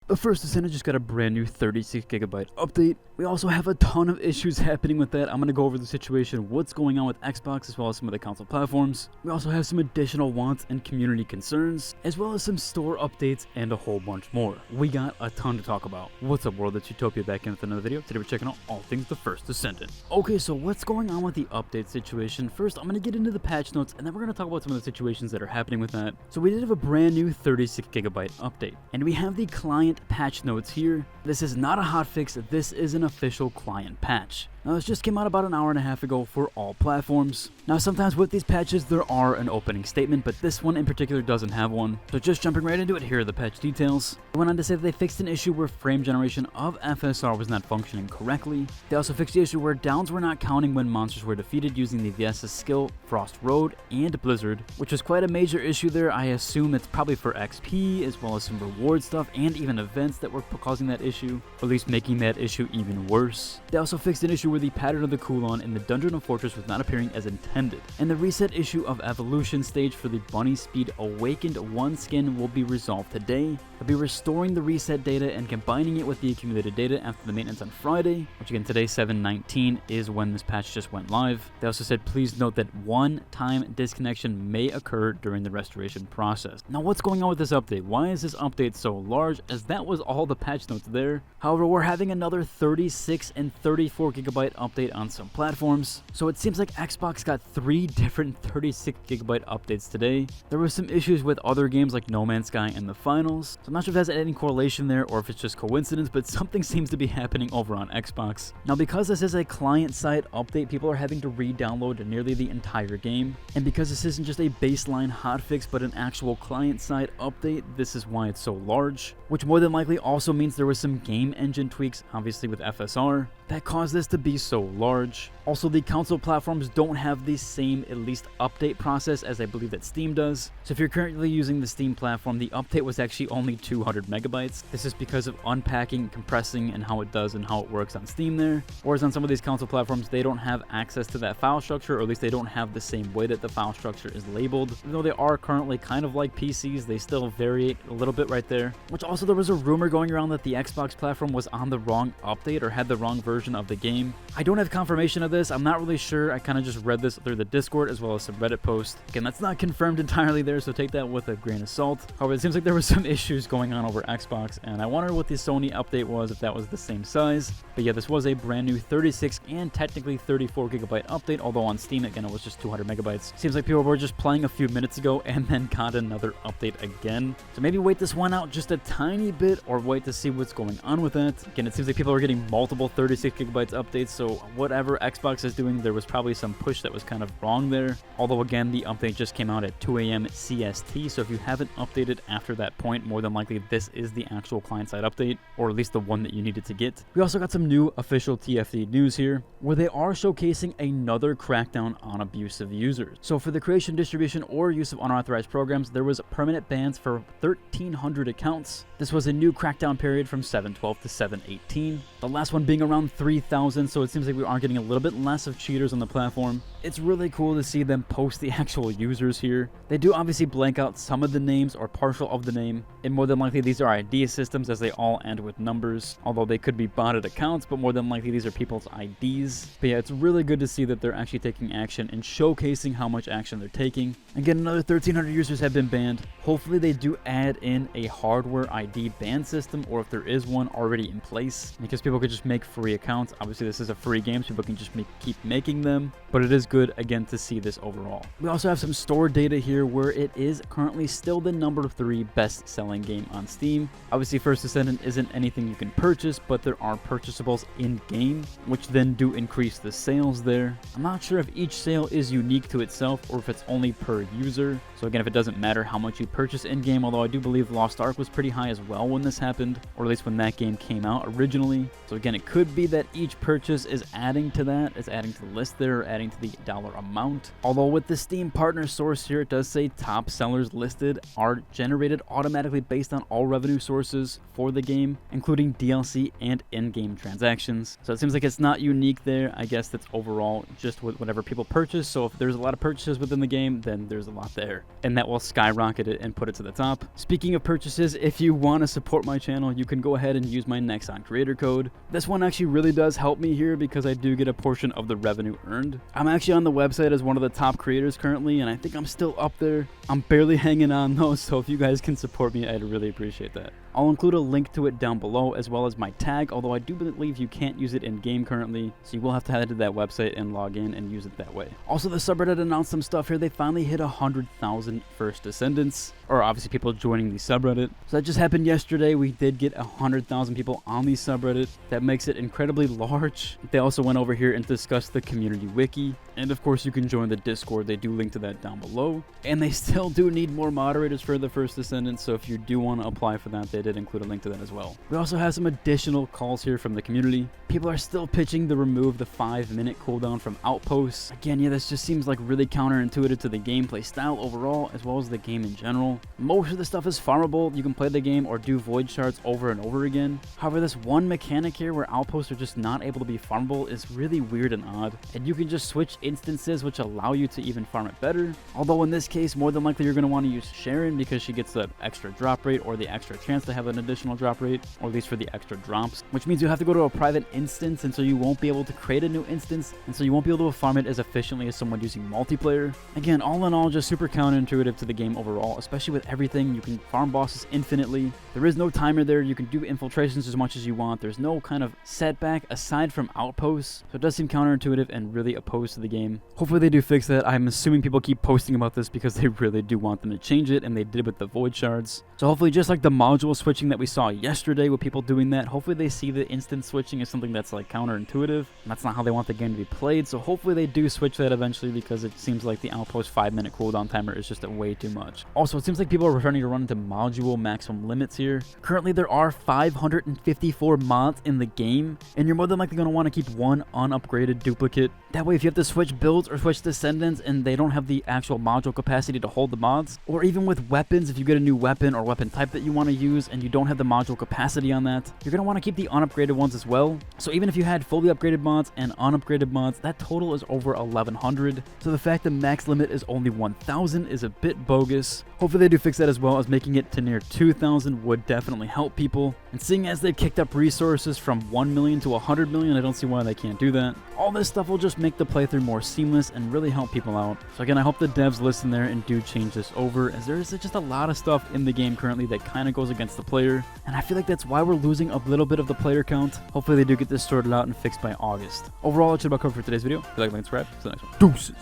But first, Descendant just got a brand new 36GB update. We also have a ton of issues happening with that. I'm going to go over the situation, what's going on with Xbox, as well as some of the console platforms. We also have some additional wants and community concerns, as well as some store updates and a whole bunch more. We got a ton to talk about. What's up, world? It's Utopia back in with another video. Today we're checking out all things the first Descendant. Okay, so what's going on with the update situation? First, I'm going to get into the patch notes, and then we're going to talk about some of the situations that are happening with that. So we did have a brand new 36GB update, and we have the client patch notes here. This is not a hotfix, this is an official client patch. Now, this just came out about an hour and a half ago for all platforms. Now, sometimes with these patches, there are an opening statement, but this one in particular doesn't have one. So just jumping right into it, here are the patch details. They went on to say that they fixed an issue where frame generation of FSR was not functioning correctly. They also fixed the issue where downs were not counting when monsters were defeated using the VS's skill, Frost Road, and Blizzard, which was quite a major issue there. I assume it's probably for XP, as well as some reward stuff, and even events that were causing that issue, or at least making that issue even worse. They also fixed an issue where the pattern of the cooldown in the Dungeon of Fortress was not appearing as intended. And the reset issue of Evolution stage for the Bunny Speed Awakened 1 skin will be resolved today. They'll be restoring the reset data and combining it with the accumulated data after the maintenance on Friday, which again today 7/19 is when this patch just went live. They also said please note that one-time disconnection may occur during the restoration process. Now, what's going on with this update? Why is this update so large, as that was all the patch notes there? However, we're having another 36 and 34GB update on some platforms, so it seems like Xbox got 3 different 36GB updates today. There were some issues with other games like No Man's Sky and the Finals, so I'm not sure if that's any correlation there or if it's just coincidence, but something seems to be happening over on Xbox. Now, because this is a client-side update, people are having to re-download nearly the entire game, and because this isn't just a baseline hotfix but an actual client-side update, this is why it's so large, which more than likely also means there was some game engine tweaks, obviously with FSR, that caused this to be so large. Also, the console platforms don't have the same, at least, update process as I believe that Steam does. So if you're currently using the Steam platform, the update was actually only 200 megabytes. This is because of unpacking, compressing, and how it does and how it works on Steam there. Whereas on some of these console platforms, they don't have access to that file structure, or at least they don't have the same way that the file structure is labeled. Even though they are currently kind of like PCs, they still vary a little bit right there. Which also, there was a rumor going around that the Xbox platform was on the wrong update or had the wrong version of the game. I don't have confirmation of this. I'm not really sure. I kind of just read this through the Discord as well as some Reddit posts. Again, that's not confirmed entirely there, so take that with a grain of salt. However, it seems like there were some issues going on over Xbox, and I wonder what the Sony update was, if that was the same size. But yeah, this was a brand new 36 and technically 34GB update, although on Steam, again, it was just 200 megabytes. Seems like people were just playing a few minutes ago and then got another update again. So maybe wait this one out just a tiny bit, or wait to see what's going on with that. Again, it seems like people are getting multiple 36GB updates, so whatever Xbox is doing, there was probably some push that was kind of wrong there. Although again, the update just came out at 2 AM CST, so if you haven't updated after that point, more than likely this is the actual client-side update, or at least the one that you needed to get. We also got some new official TFD news here, where they are showcasing another crackdown on abusive users. So for the creation, distribution, or use of unauthorized programs, there was permanent bans for 1,300 accounts. This was a new crackdown period from 7/12 to 7/18. The last one being around 3,000, so it seems like we are getting a little bit less of cheaters on the platform. It's really cool to see them post the actual users here. They do obviously blank out some of the names or partial of the name, and more than likely these are ID systems as they all end with numbers, although they could be botted accounts, but more than likely these are people's IDs. But yeah, it's really good to see that they're actually taking action and showcasing how much action they're taking. Again, another 1,300 users have been banned. Hopefully they do add in a hardware ID ban system, or if there is one already in place, because people could just make free accounts. Obviously this is a free game, so people can just keep making them, but it is good again to see this overall. We also have some store data here where it is currently still the number 3 best selling game on Steam. Obviously First Descendant isn't anything you can purchase, but there are purchasables in game, which then do increase the sales there. I'm not sure if each sale is unique to itself or if it's only per user. So again, if it doesn't matter how much you purchase in game, although I do believe Lost Ark was pretty high as well when this happened, or at least when that game came out originally. So again, it could be that each purchase purchase is adding to that. It's adding to the list there, adding to the dollar amount. Although with the Steam partner source here, it does say top sellers listed are generated automatically based on all revenue sources for the game, including DLC and in-game transactions. So it seems like it's not unique there. I guess that's overall just with whatever people purchase. So if there's a lot of purchases within the game, then there's a lot there, and that will skyrocket it and put it to the top. Speaking of purchases, if you want to support my channel, you can go ahead and use my Nexon creator code. This one actually really does help me here because I do get a portion of the revenue earned. I'm actually on the website as one of the top creators currently, and I think I'm still up there. I'm barely hanging on though, so if you guys can support me, I'd really appreciate that. I'll include a link to it down below as well as my tag, although I do believe you can't use it in game currently, so you will have to head to that website and log in and use it that way. Also, the subreddit announced some stuff here. They finally hit 100,000 first Descendants, or obviously people joining the subreddit. So that just happened yesterday. We did get 100,000 people on the subreddit. That makes it incredibly large. They also went over here and discussed the community wiki, and of course you can join the Discord. They do link to that down below, and they still do need more moderators for the first Descendants, so if you do want to apply for that, they did include a link to that as well. We also have some additional calls here from the community. People are still pitching to remove the 5-minute cooldown from outposts. Again, yeah, this just seems like really counterintuitive to the gameplay style overall, as well as the game in general. Most of the stuff is farmable. You can play the game or do void shards over and over again. However, this one mechanic here where outposts are just not able to be farmable is really weird and odd, and you can just switch instances which allow you to even farm it better. Although in this case, more than likely you're going to want to use Sharon because she gets the extra drop rate or the extra chance to have an additional drop rate, or at least for the extra drops, which means you have to go to a private instance, and so you won't be able to create a new instance, and so you won't be able to farm it as efficiently as someone using multiplayer. Again, all in all, just super counterintuitive to the game overall, especially with everything. You can farm bosses infinitely. There is no timer there. You can do infiltrations as much as you want. There's no kind of setback aside from outposts, so it does seem counterintuitive and really opposed to the game. Hopefully they do fix that. I'm assuming people keep posting about this because they really do want them to change it, and they did with the void shards. So hopefully, just like the module switching that we saw yesterday with people doing that, hopefully they see the instant switching as something that's like counterintuitive, and that's not how they want the game to be played. So hopefully they do switch that eventually, because it seems like the outpost 5-minute cooldown timer is just way too much. Also, it seems like people are returning to run into module maximum limits here. Currently there are 554 mods in the game, and you're more than likely going to want to keep one unupgraded duplicate. That way, if you have to switch builds or switch Descendants and they don't have the actual module capacity to hold the mods, or even with weapons, if you get a new weapon or weapon type that you want to use and you don't have the module capacity on that, you're going to want to keep the unupgraded ones as well. So even if you had fully upgraded mods and unupgraded mods, that total is over 1,100. So the fact the max limit is only 1,000 is a bit bogus. Hopefully they do fix that, as well as making it to near 2,000 would definitely help people. And seeing as they've kicked up resources from 1 million to 100 million, I don't see why they can't do that. All this stuff will just make the playthrough more seamless and really help people out. So again, I hope the devs listen there and do change this over, as there is just a lot of stuff in the game currently that kind of goes against the player, and I feel like that's why we're losing a little bit of the player count. Hopefully they do get this sorted out and fixed by August. Overall, that's about covered for today's video. If you like, subscribe. See you next one. Deuces.